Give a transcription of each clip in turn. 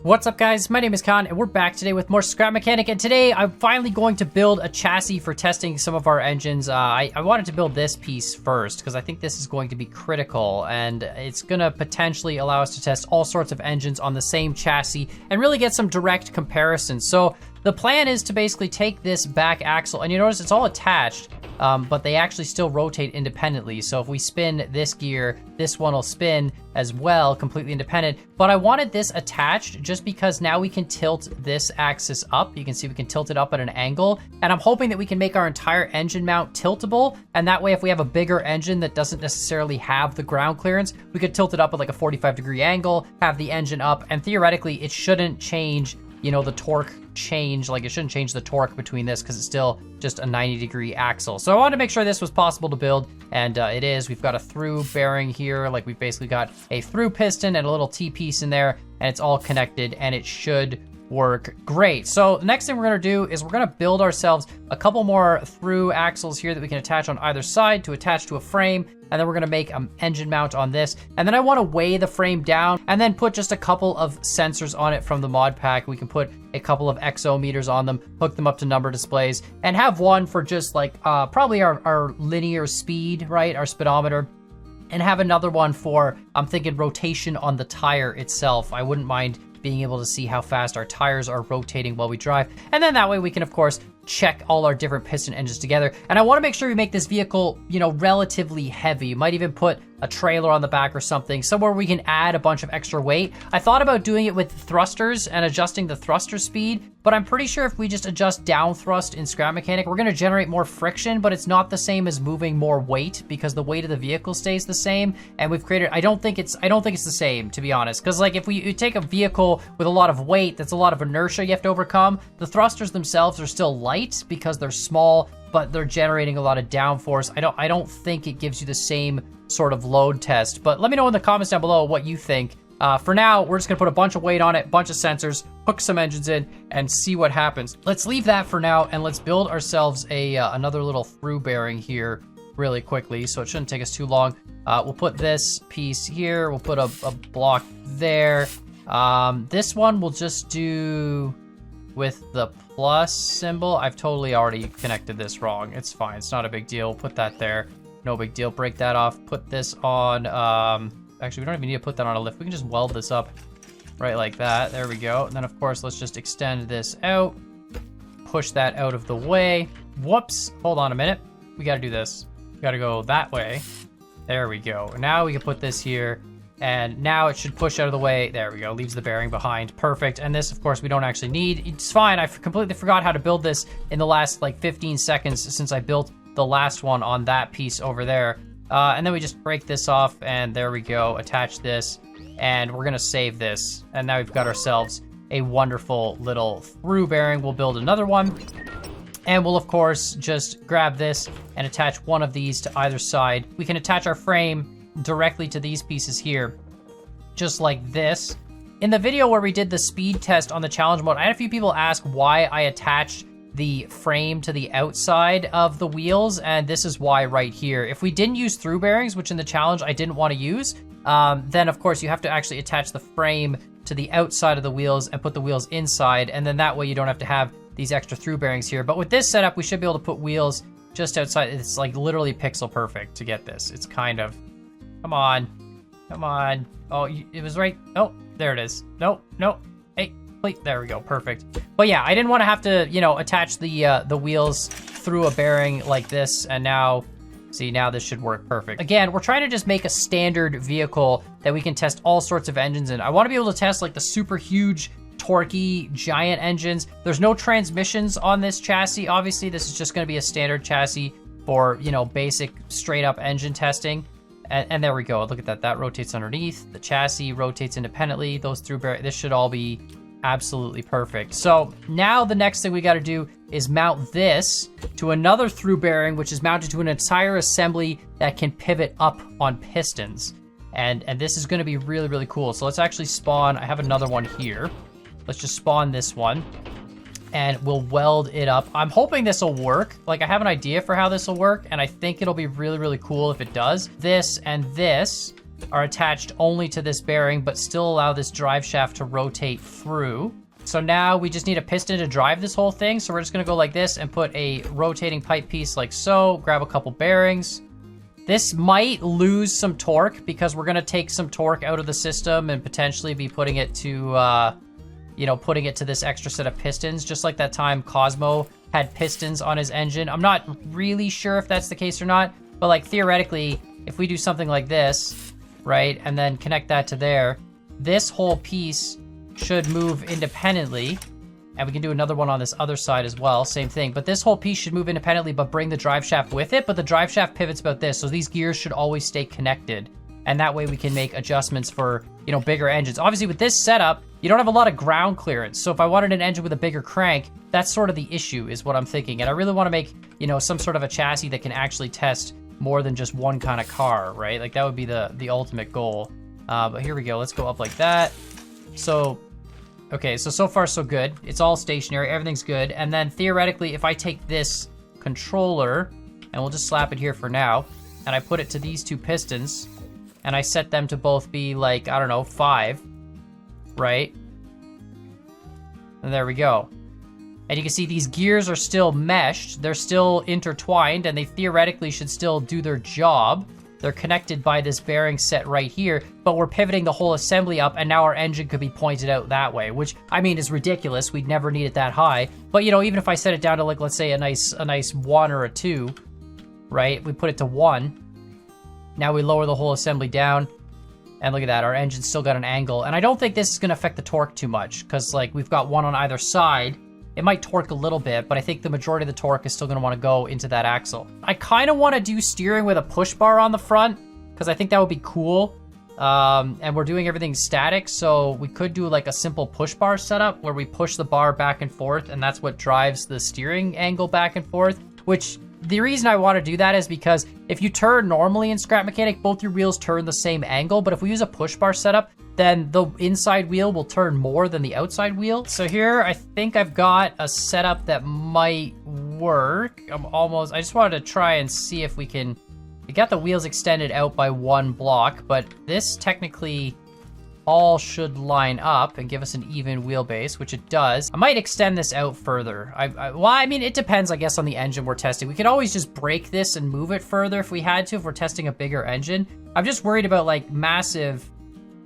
What's up guys, my name is Khan and we're back today with more Scrap Mechanic, and today I'm finally going to build a chassis for testing some of our engines. I wanted to build this piece first because I think this is going to be critical and it's gonna potentially allow us to test all sorts of engines on the same chassis and really get some direct comparisons. So the plan is to basically take this back axle, and you notice it's all attached, but they actually still rotate independently. So if we spin this gear, this one will spin as well, completely independent. But I wanted this attached just because now we can tilt this axis up. You can see we can tilt it up at an angle, and I'm hoping that we can make our entire engine mount tiltable. And that way, if we have a bigger engine that doesn't necessarily have the ground clearance, we could tilt it up at like a 45-degree angle, have the engine up, and theoretically it shouldn't change, you know, the torque change. Like, it shouldn't change the torque between this because it's still just a 90-degree axle. So I wanted to make sure this was possible to build, and it is. We've got a through bearing here. Like, we've basically got a through piston and a little T-piece in there, and it's all connected, and it should work great. So the next thing we're gonna do is we're gonna build ourselves a couple more through axles here that we can attach on either side to attach to a frame, and then we're gonna make an engine mount on this. And then I wanna weigh the frame down and then put just a couple of sensors on it from the mod pack. We can put a couple of XO meters on them, hook them up to number displays, and have one for just like probably our linear speed, right? Our speedometer. And have another one for, I'm thinking, rotation on the tire itself. I wouldn't mind being able to see how fast our tires are rotating while we drive. And then that way we can, of course, check all our different piston engines together. And I want to make sure we make this vehicle, you know, relatively heavy. You might even put a trailer on the back or something, somewhere we can add a bunch of extra weight. I thought about doing it with thrusters and adjusting the thruster speed, but I'm pretty sure if we just adjust down thrust in Scrap Mechanic, we're gonna generate more friction, but it's not the same as moving more weight because the weight of the vehicle stays the same. And we've created, I don't think it's the same, to be honest. Because like if you take a vehicle with a lot of weight, that's a lot of inertia you have to overcome. The thrusters themselves are still light because they're small, but they're generating a lot of downforce. I don't think it gives you the same sort of load test, but let me know in the comments down below what you think. For now, we're just gonna put a bunch of weight on it, bunch of sensors, hook some engines in, and see what happens. Let's leave that for now, and let's build ourselves a another little through bearing here really quickly, so it shouldn't take us too long. We'll put this piece here, we'll put a block there. This one we'll just do with the plus symbol. I've totally already connected this wrong. It's fine, it's not a big deal. Put that there, no big deal. Break that off, put this on, actually we don't even need to put that on a lift. We can just weld this up right like that. There we go. And then of course, let's just extend this out, push that out of the way. Whoops, hold on a minute. We gotta do this. We gotta go that way. There we go. Now we can put this here, and now it should push out of the way. There we go, leaves the bearing behind. Perfect. And this, of course, we don't actually need. It's fine, I completely forgot how to build this in the last like 15 seconds since I built the last one on that piece over there. And then we just break this off, and there we go, attach this, and we're gonna save this. And now we've got ourselves a wonderful little through bearing. We'll build another one, and we'll of course just grab this and attach one of these to either side. We can attach our frame directly to these pieces here, just like this. In the video where we did the speed test on the challenge mode, I had a few people ask why I attached the frame to the outside of the wheels, and this is why right here. If we didn't use through bearings, which in the challenge I didn't want to use, then of course you have to actually attach the frame to the outside of the wheels and put the wheels inside, and then that way you don't have to have these extra through bearings here. But with this setup, we should be able to put wheels just outside. It's like literally pixel perfect to get this. It's kind of, come on. Oh, it was right. Oh, there it is. No. Hey, wait, there we go, perfect. But yeah, I didn't want to have to, you know, attach the wheels through a bearing like this, and now, see, now this should work perfect. Again, we're trying to just make a standard vehicle that we can test all sorts of engines in. I want to be able to test like the super huge, torquey, giant engines. There's no transmissions on this chassis. Obviously, this is just going to be a standard chassis for, you know, basic straight up engine testing. And there we go, look at that, that rotates underneath. The chassis rotates independently. Those through bearings, this should all be absolutely perfect. So now the next thing we got to do is mount this to another through bearing, which is mounted to an entire assembly that can pivot up on pistons. And this is going to be really, really cool. So let's actually spawn, I have another one here. Let's just spawn this one, and we'll weld it up. I'm hoping this will work. Like, I have an idea for how this will work, and I think it'll be really, really cool if it does. This and this are attached only to this bearing, but still allow this drive shaft to rotate through. So now we just need a piston to drive this whole thing. So we're just gonna go like this and put a rotating pipe piece like so, grab a couple bearings. This might lose some torque because we're gonna take some torque out of the system and potentially be putting it to, putting it to this extra set of pistons, just like that time Cosmo had pistons on his engine. I'm not really sure if that's the case or not, but like theoretically, if we do something like this, right, and then connect that to there, this whole piece should move independently, and we can do another one on this other side as well, same thing. But this whole piece should move independently, but bring the drive shaft with it. But the drive shaft pivots about this, so these gears should always stay connected, and that way we can make adjustments for, bigger engines. Obviously, with this setup, you don't have a lot of ground clearance. So if I wanted an engine with a bigger crank, that's sort of the issue, is what I'm thinking. And I really want to make, some sort of a chassis that can actually test more than just one kind of car, right? Like that would be the ultimate goal. But here we go. Let's go up like that. So, okay, so far so good. It's all stationary, everything's good. And then theoretically, if I take this controller, and we'll just slap it here for now, and I put it to these two pistons, and I set them to both be like, I don't know, 5, right? And there we go. And you can see these gears are still meshed, they're still intertwined, and they theoretically should still do their job. They're connected by this bearing set right here, but we're pivoting the whole assembly up, and now our engine could be pointed out that way, which, I mean, is ridiculous. We'd never need it that high. But, even if I set it down to, like, let's say a nice 1 or a 2, right? We put it to 1. Now we lower the whole assembly down, and look at that, our engine's still got an angle. And I don't think this is gonna affect the torque too much, because, like, we've got one on either side. It might torque a little bit, but I think the majority of the torque is still gonna wanna go into that axle. I kinda wanna do steering with a push bar on the front, because I think that would be cool. And we're doing everything static, so we could do like a simple push bar setup where we push the bar back and forth, and that's what drives the steering angle back and forth, which the reason I want to do that is because if you turn normally in Scrap Mechanic, both your wheels turn the same angle, but if we use a push bar setup, then the inside wheel will turn more than the outside wheel. So here, I think I've got a setup that might work. I just wanted to try and see if we got the wheels extended out by 1 block, but this technically all should line up and give us an even wheelbase, which it does. I might extend this out further. I mean, it depends, I guess, on the engine we're testing. We could always just break this and move it further if we had to, if we're testing a bigger engine. I'm just worried about like massive,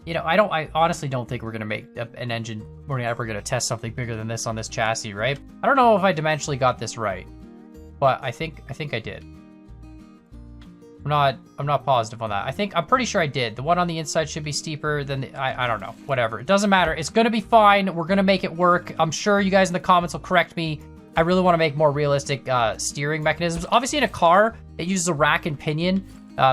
I honestly don't think we're gonna make an engine, we're ever gonna test something bigger than this on this chassis, right? I don't know if I dimensionally got this right, but I think I did. I'm not positive on that. I'm pretty sure I did. The one on the inside should be steeper than I don't know, whatever. It doesn't matter. It's gonna be fine. We're gonna make it work. I'm sure you guys in the comments will correct me. I really wanna make more realistic steering mechanisms. Obviously in a car, it uses a rack and pinion.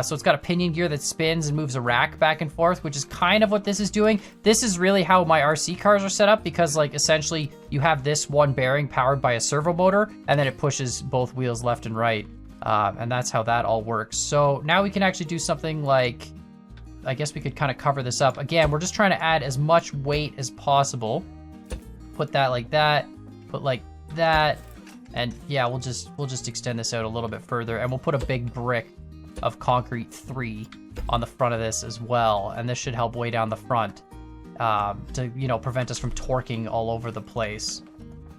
So it's got a pinion gear that spins and moves a rack back and forth, which is kind of what this is doing. This is really how my RC cars are set up, because like essentially you have this one bearing powered by a servo motor, and then it pushes both wheels left and right. And that's how that all works. So now we can actually do something like, I guess we could kind of cover this up. Again, we're just trying to add as much weight as possible. Put that like that, put like that, and yeah, we'll just extend this out a little bit further, and we'll put a big brick of concrete 3 on the front of this as well. And this should help weigh down the front to, prevent us from torquing all over the place.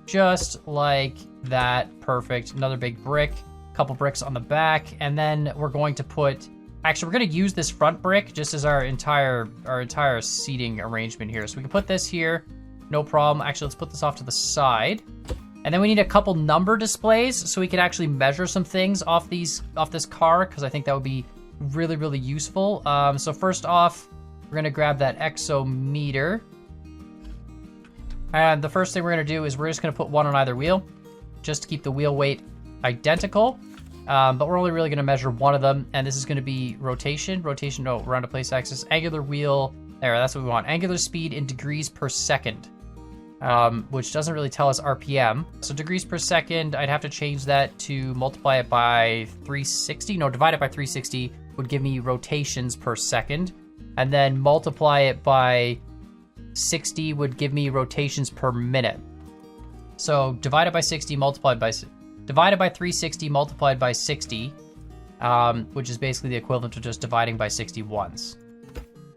Just like that, perfect. Another big brick. Couple bricks on the back, and then we're going to put, actually we're going to use this front brick just as our entire seating arrangement here. So we can put this here, no problem. Actually, let's put this off to the side, and then we need a couple number displays so we can actually measure some things off this car, because I think that would be really, really useful. So first off, we're going to grab that exometer, and the first thing we're going to do is we're just going to put one on either wheel just to keep the wheel weight identical, but we're only really going to measure one of them, and this is going to be rotation, no, around a place axis, angular wheel, there, that's what we want, angular speed in degrees per second, which doesn't really tell us RPM, so degrees per second, I'd have to change that to multiply it by 360, no, divide it by 360 would give me rotations per second, and then multiply it by 60 would give me rotations per minute. So divided by 60 divided by 360 multiplied by 60, which is basically the equivalent to just dividing by 60 once.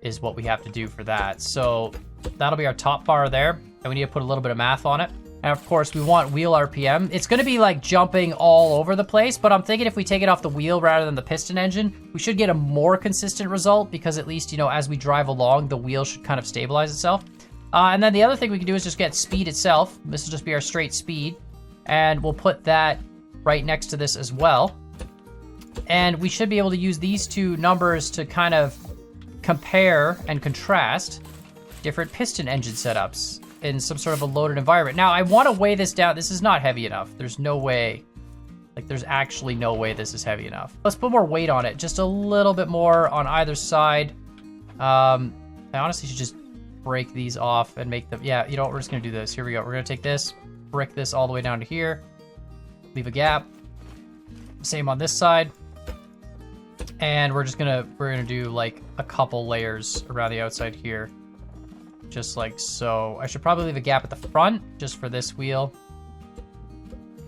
is what we have to do for that. So that'll be our top bar there. And we need to put a little bit of math on it. And of course, we want wheel RPM. It's gonna be like jumping all over the place, but I'm thinking if we take it off the wheel rather than the piston engine, we should get a more consistent result because at least, you know, as we drive along, the wheel should kind of stabilize itself. And then the other thing we can do is just get speed itself. This will just be our straight speed. And we'll put that right next to this as well. And we should be able to use these two numbers to kind of compare and contrast different piston engine setups in some sort of a loaded environment. Now, I want to weigh this down. This is not heavy enough. There's no way. Like, there's actually no way this is heavy enough. Let's put more weight on it. Just a little bit more on either side. I honestly should just break these off and make them... Yeah, you know what? We're just going to do this. Here we go. We're going to take this, brick this all the way down to here. Leave a gap. Same on this side. And we're gonna do like a couple layers around the outside here. Just like so. I should probably leave a gap at the front just for this wheel.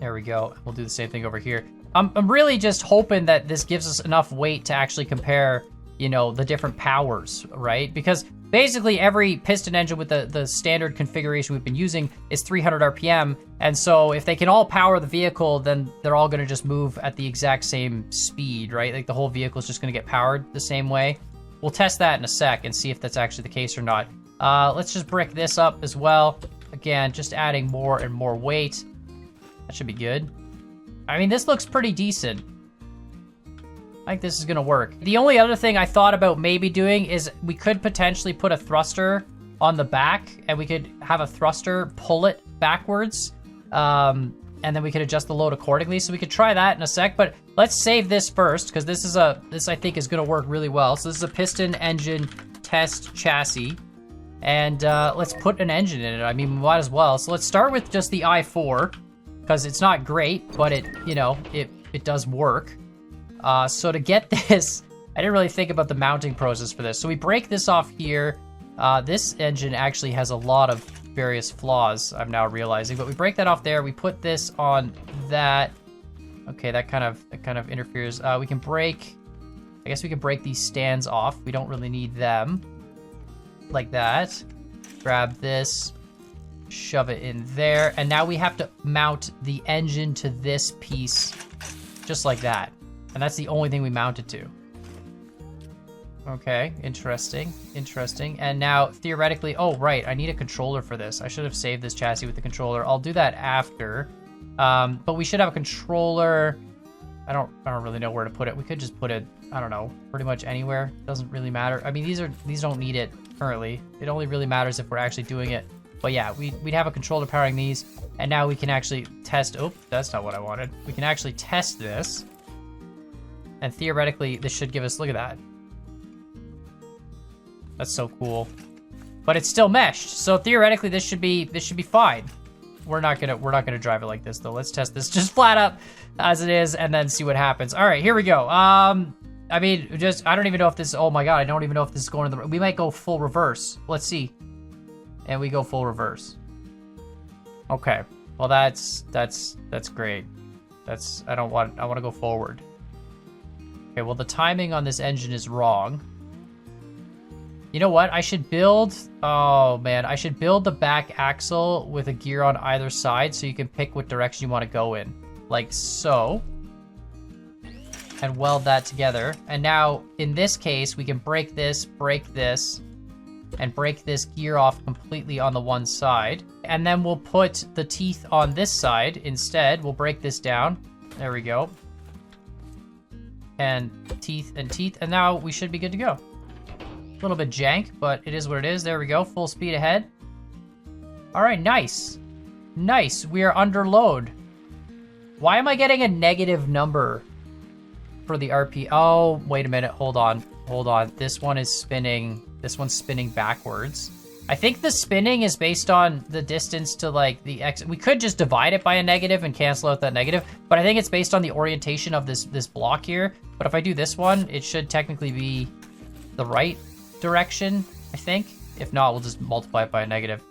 There we go. We'll do the same thing over here. I'm really just hoping that this gives us enough weight to actually compare, you know, the different powers, right? Because basically every piston engine with the standard configuration we've been using is 300 RPM. And so if they can all power the vehicle, then they're all gonna just move at the exact same speed, right? Like the whole vehicle is just gonna get powered the same way. We'll test that in a sec and see if that's actually the case or not. Let's just brick this up as well. Again, just adding more and more weight. That should be good. I mean, this looks pretty decent. I think this is gonna work. The only other thing I thought about maybe doing is we could potentially put a thruster on the back and we could have a thruster pull it backwards. And then we could adjust the load accordingly. So we could try that in a sec, but let's save this first because this I think is gonna work really well. So this is a piston engine test chassis. And let's put an engine in it. I mean, we might as well. So let's start with just the i4 because it's not great, but it does work. So to get this, I didn't really think about the mounting process for this. So we break this off here. This engine actually has a lot of various flaws, I'm now realizing, but we break that off there. We put this on that. Okay, that kind of interferes. I guess we can break these stands off. We don't really need them. Like that. Grab this, shove it in there, and now we have to mount the engine to this piece just like that. And that's the only thing we mounted to. Okay, interesting. And now, theoretically, oh, right, I need a controller for this. I should have saved this chassis with the controller. I'll do that after. But we should have a controller. I don't really know where to put it. We could just put it, I don't know, pretty much anywhere. Doesn't really matter. I mean, these don't need it currently. It only really matters if we're actually doing it. But yeah, we'd have a controller powering these, and now we can actually test. Oh, that's not what I wanted. We can actually test this. And theoretically, this should give us, look at that. That's so cool. But it's still meshed, so theoretically this should be fine. We're not gonna drive it like this though. Let's test this just flat up as it is and then see what happens. All right, here we go. I mean, I don't even know if this, oh my God, I don't even know if this is going to the, we might go full reverse. Let's see. And we go full reverse. Okay, well that's great. I want to go forward. Okay, well the timing on this engine is wrong. You know what? I should build, oh man, I should build the back axle with a gear on either side so you can pick what direction you want to go in. Like so. And weld that together. And now, in this case, we can break this, and break this gear off completely on the one side. And then we'll put the teeth on this side instead. We'll break this down. There we go. And teeth and teeth. And now we should be good to go. A little bit jank, but it is what it is. There we go. Full speed ahead. All right, nice. Nice. We are under load. Why am I getting a negative number for the RP? Oh, wait a minute. Hold on. Hold on. This one is spinning. This one's spinning backwards. I think the spinning is based on the distance to like the X. We could just divide it by a negative and cancel out that negative, but I think it's based on the orientation of this block here. But if I do this one, it should technically be the right direction, I think. If not, we'll just multiply it by a negative.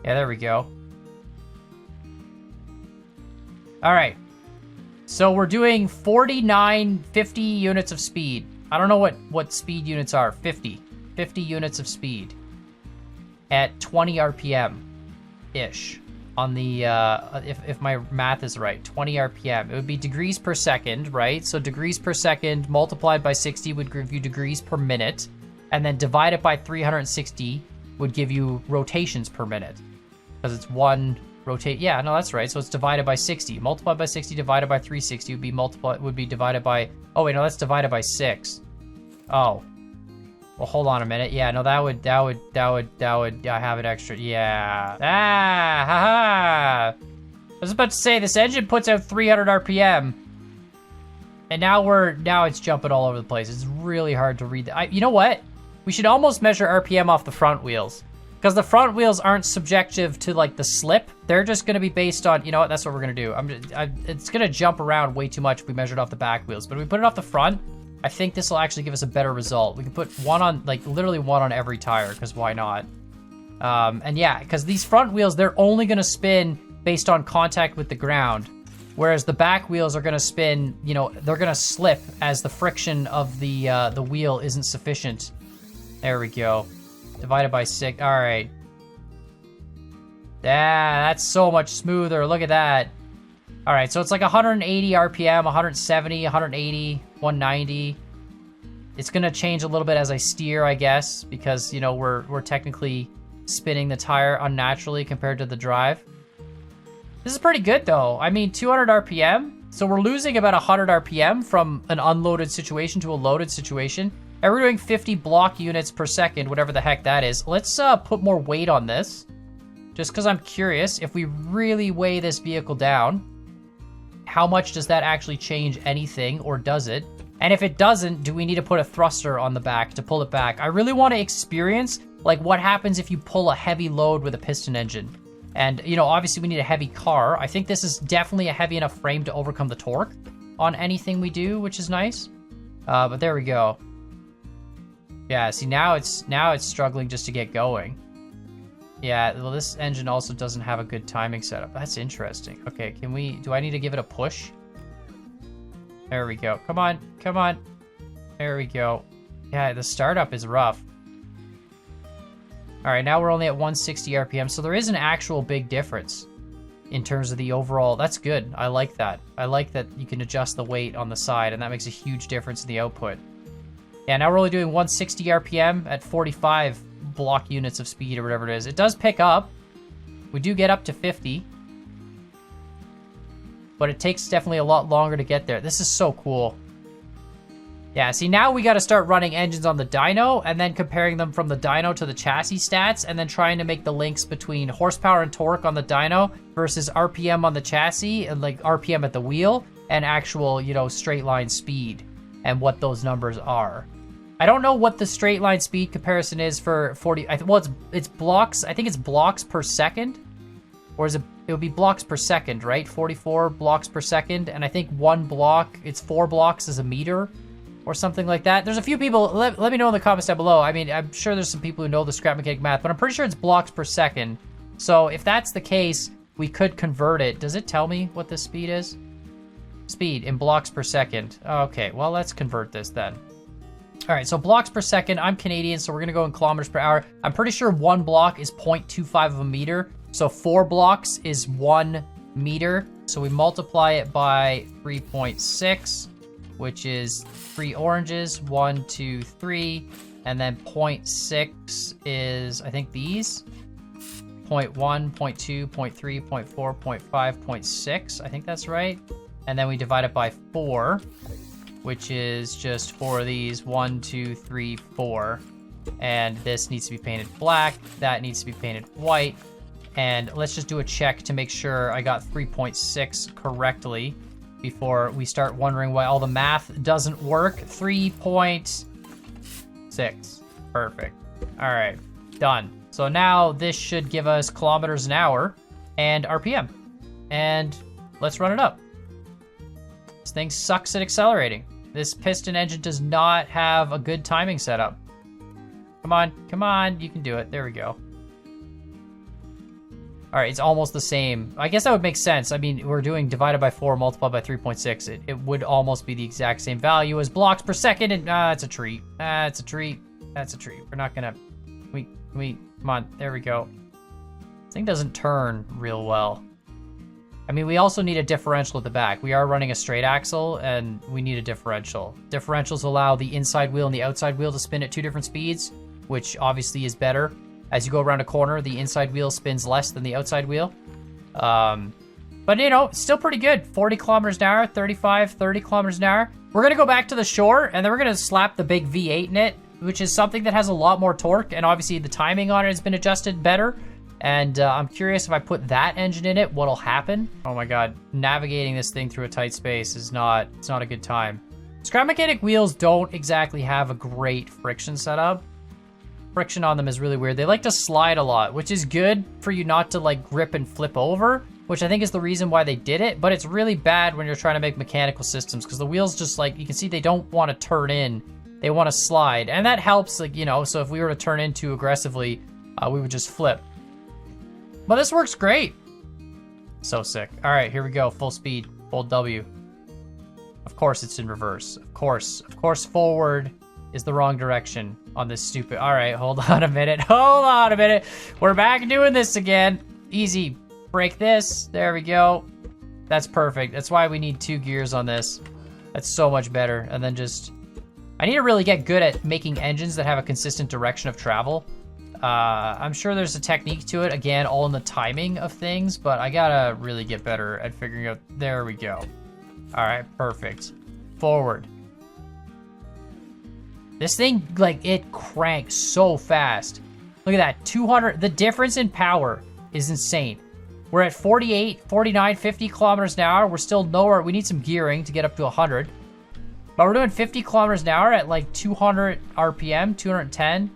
Yeah, there we go. All right. So we're doing 49, 50 units of speed. I don't know what speed units are. 50. 50 units of speed at 20 RPM-ish on the, if my math is right, 20 RPM. It would be degrees per second, right? So degrees per second multiplied by 60 would give you degrees per minute, and then divided by 360 would give you rotations per minute, because it's one rotate. Yeah, no, that's right. So it's divided by 60. Multiplied by 60 divided by 360 would be divided by, oh wait, no, that's divided by 6. Oh. Well, hold on a minute. Yeah, no, that would have it extra. Yeah. Ah, haha. I was about to say, this engine puts out 300 RPM. And now it's jumping all over the place. It's really hard to read. You know what? We should almost measure RPM off the front wheels. Because the front wheels aren't subjective to, like, the slip. They're just going to be based on, you know what? That's what we're going to do. It's going to jump around way too much if we measure it off the back wheels. But if we put it off the front, I think this will actually give us a better result. We can put one on, like, literally one on every tire, because why not? And yeah, because these front wheels, they're only going to spin based on contact with the ground. Whereas the back wheels are going to spin, you know, they're going to slip as the friction of the wheel isn't sufficient. There we go. Divided by 6. All right. Yeah, that's so much smoother. Look at that. All right, so it's like 180 RPM, 170, 180, 190. It's gonna change a little bit as I steer, I guess, because, you know, we're technically spinning the tire unnaturally compared to the drive. This is pretty good though. I mean, 200 RPM. So we're losing about 100 RPM from an unloaded situation to a loaded situation. And we're doing 50 block units per second, whatever the heck that is. Let's put more weight on this. Just because I'm curious, if we really weigh this vehicle down, how much does that actually change anything, or does it? And if it doesn't, do we need to put a thruster on the back to pull it back? I really want to experience, like, what happens if you pull a heavy load with a piston engine. And, you know, obviously we need a heavy car. I think this is definitely a heavy enough frame to overcome the torque on anything we do, which is nice. But there we go. Yeah, see, now it's struggling just to get going. Yeah, well, this engine also doesn't have a good timing setup. That's interesting. Okay, do I need to give it a push? There we go. Come on, come on. There we go. Yeah, the startup is rough. All right, now we're only at 160 RPM, so there is an actual big difference in terms of the overall. That's good. I like that. I like that you can adjust the weight on the side, and that makes a huge difference in the output. Yeah, now we're only doing 160 RPM at 45 block units of speed or whatever it is. It does pick up. We do get up to 50. But it takes definitely a lot longer to get there. This is so cool. Yeah, see, now we got to start running engines on the dyno and then comparing them from the dyno to the chassis stats and then trying to make the links between horsepower and torque on the dyno versus RPM on the chassis and like RPM at the wheel and actual, you know, straight line speed and what those numbers are. I don't know what the straight line speed comparison is for 40. Well, it's blocks. I think it's blocks per second, or is it? It would be blocks per second, right? 44 blocks per second, and I think one block, it's 4 blocks is a meter, or something like that. There's a few people. Let me know in the comments down below. I mean, I'm sure there's some people who know the scrap mechanic math, but I'm pretty sure it's blocks per second. So if that's the case, we could convert it. Does it tell me what the speed is? Speed in blocks per second. Okay, well, let's convert this then. All right, so blocks per second. I'm Canadian, so we're gonna go in kilometers per hour. I'm pretty sure one block is 0.25 of a meter. So 4 blocks is 1 meter. So we multiply it by 3.6, which is 3 oranges, 1, 2, 3. And then 0.6 is, I think these. 0.1, 0.2, 0.3, 0.4, 0.5, 0.6. I think that's right. And then we divide it by 4. Which is just 4 of these, 1, 2, 3, 4. And this needs to be painted black, that needs to be painted white. And let's just do a check to make sure I got 3.6 correctly before we start wondering why all the math doesn't work. 3.6, perfect. All right, done. So now this should give us kilometers an hour and RPM. And let's run it up. This thing sucks at accelerating. This piston engine does not have a good timing setup. Come on, you can do it. There we go. All right, it's almost the same. I guess that would make sense. I mean, we're doing divided by 4 multiplied by 3.6. It would almost be the exact same value as blocks per second, and it's a treat. It's a treat. That's a tree. We're not gonna, come on, there we go. This thing doesn't turn real well. I mean, we also need a differential at the back. We are running a straight axle, and we need a differential. Differentials allow the inside wheel and the outside wheel to spin at 2 different speeds, which obviously is better. As you go around a corner, the inside wheel spins less than the outside wheel. But, you know, still pretty good. 40 kilometers an hour, 35, 30 kilometers an hour. We're going to go back to the shore, and then we're going to slap the big V8 in it, which is something that has a lot more torque, and obviously the timing on it has been adjusted better. And I'm curious if I put that engine in it, what'll happen? Oh my god, navigating this thing through a tight space is it's not a good time. Scrap mechanic wheels don't exactly have a great friction setup. Friction on them is really weird. They like to slide a lot, which is good for you not to like grip and flip over, which I think is the reason why they did it, but it's really bad when you're trying to make mechanical systems because the wheels just like, you can see they don't want to turn in, they want to slide. And that helps, like, you know, so if we were to turn in too aggressively, we would just flip. But this works great. So sick. All right, here we go. Full speed. Hold W. Of course it's in reverse. Of course forward is the wrong direction on this stupid... All right, hold on a minute. Hold on a minute. We're back doing this again. Easy. Break this. There we go. That's perfect. That's why we need 2 gears on this. That's so much better. And then just... I need to really get good at making engines that have a consistent direction of travel. I'm sure there's a technique to it, again, all in the timing of things, but I gotta really get better at figuring out. There we go. All right, perfect. Forward. This thing, like, it cranks so fast. Look at that, 200, the difference in power is insane. We're at 48, 49, 50 kilometers an hour. We're still nowhere. We need some gearing to get up to 100. But we're doing 50 kilometers an hour at like 200 RPM, 210.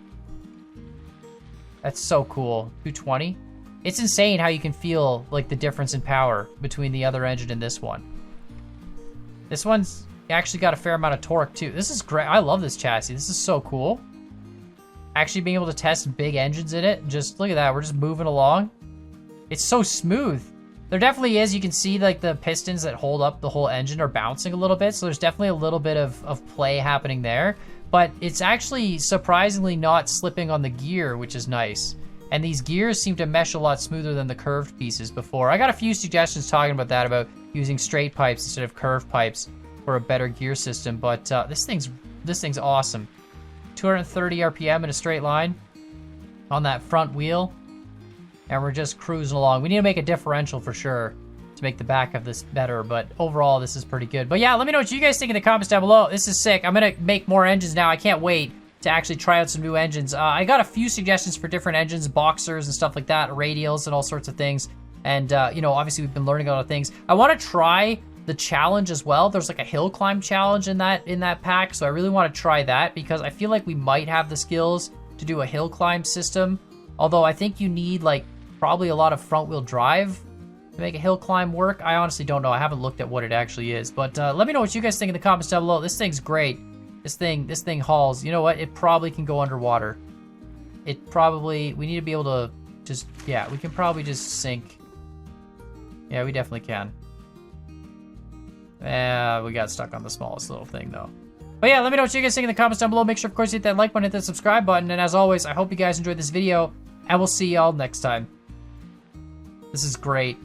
That's so cool. 220. It's insane how you can feel like the difference in power between the other engine and this one. This one's actually got a fair amount of torque too. This is great. I love this chassis. This is so cool. Actually being able to test big engines in it. Just look at that. We're just moving along. It's so smooth. There definitely is. You can see like the pistons that hold up the whole engine are bouncing a little bit. So there's definitely a little bit of play happening there. But it's actually surprisingly not slipping on the gear, which is nice. And these gears seem to mesh a lot smoother than the curved pieces before. I got a few suggestions talking about that, about using straight pipes instead of curved pipes for a better gear system. But this thing's awesome. 230 RPM in a straight line on that front wheel. And we're just cruising along. We need to make a differential for sure to make the back of this better, but overall this is pretty good. But yeah, let me know what you guys think in the comments down below. This is sick. I'm gonna make more engines now. I can't wait to actually try out some new engines. I got a few suggestions for different engines, boxers and stuff like that, radials and all sorts of things. And you know, obviously we've been learning a lot of things. I want to try the challenge as well. There's like a hill climb challenge in that pack, so I really want to try that because I feel like we might have the skills to do a hill climb system. Although I think you need like probably a lot of front wheel drive to make a hill climb work. I honestly don't know. I haven't looked at what it actually is. But let me know what you guys think in the comments down below. This thing's great. This thing hauls. You know what? It probably can go underwater. We need to be able to just, yeah, we can probably just sink. Yeah, we definitely can. We got stuck on the smallest little thing though. But yeah, let me know what you guys think in the comments down below. Make sure, of course, you hit that like button, hit that subscribe button. And as always, I hope you guys enjoyed this video, and we'll see y'all next time. This is great.